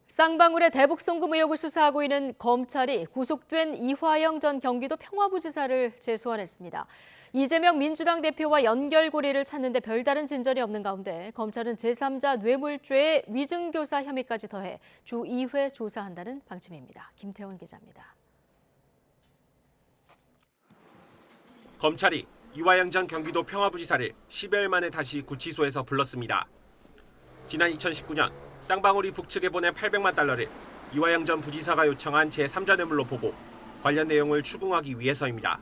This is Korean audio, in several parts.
쌍방울의 대북 송금 의혹을 수사하고 있는 검찰이 구속된 이화영 전 경기도 평화부지사를 재소환했습니다. 이재명 민주당 대표와 연결고리를 찾는데 별다른 진전이 없는 가운데 검찰은 제3자 뇌물죄의 위증교사 혐의까지 더해 주 2회 조사한다는 방침입니다. 김태원 기자입니다. 검찰이 이화영 전 경기도 평화부지사를 10여일 만에 다시 구치소에서 불렀습니다. 지난 2019년 쌍방울이 북측에 보낸 800만 달러를 이화영 전 부지사가 요청한 제3자 뇌물로 보고 관련 내용을 추궁하기 위해서입니다.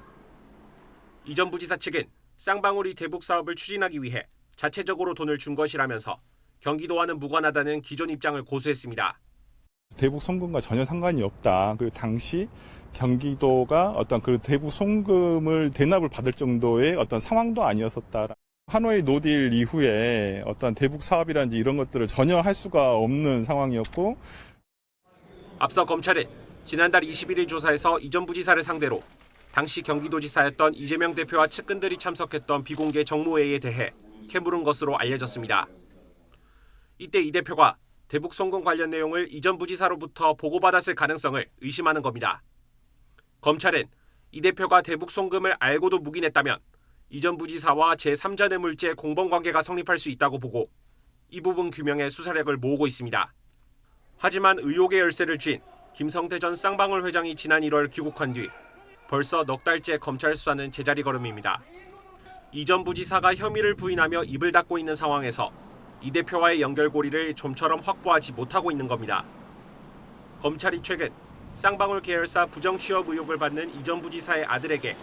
이 전 부지사 측은 쌍방울이 대북 사업을 추진하기 위해 자체적으로 돈을 준 것이라면서 경기도와는 무관하다는 기존 입장을 고수했습니다. 대북 송금과 전혀 상관이 없다. 그리고 당시 경기도가 어떤 그 대북 송금을 대납을 받을 정도의 어떤 상황도 아니었었다. 하노이 노딜 이후에 어떤 대북 사업이라든지 이런 것들을 전혀 할 수가 없는 상황이었고, 앞서 검찰은 지난달 21일 조사에서 이 전 부지사를 상대로 당시 경기도지사였던 이재명 대표와 측근들이 참석했던 비공개 정모회의에 대해 캐물은 것으로 알려졌습니다. 이때 이 대표가 대북 송금 관련 내용을 이 전 부지사로부터 보고받았을 가능성을 의심하는 겁니다. 검찰은 이 대표가 대북 송금을 알고도 묵인했다면 이 전 부지사와 제3자 뇌물죄 공범관계가 성립할 수 있다고 보고 이 부분 규명에 수사력을 모으고 있습니다. 하지만 의혹의 열쇠를 쥔 김성태 전 쌍방울 회장이 지난 1월 귀국한 뒤 벌써 넉 달째 검찰 수사는 제자리 걸음입니다. 이 전 부지사가 혐의를 부인하며 입을 닫고 있는 상황에서 이 대표와의 연결고리를 좀처럼 확보하지 못하고 있는 겁니다. 검찰이 최근 쌍방울 계열사 부정 취업 의혹을 받는 이 전 부지사의 아들에게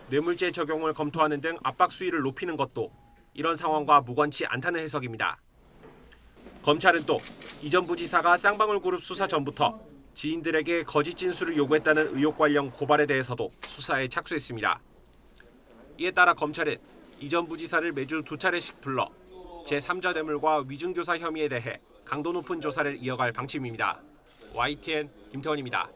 뇌물죄 적용을 검토하는 등 압박 수위를 높이는 것도 이런 상황과 무관치 않다는 해석입니다. 검찰은 또 이 전 부지사가 쌍방울 그룹 수사 전부터 지인들에게 거짓 진술을 요구했다는 의혹 관련 고발에 대해서도 수사에 착수했습니다. 이에 따라 검찰은 이 전 부지사를 매주 2차례씩 불러 제3자 뇌물과 위증교사 혐의에 대해 강도 높은 조사를 이어갈 방침입니다. YTN 김태원입니다.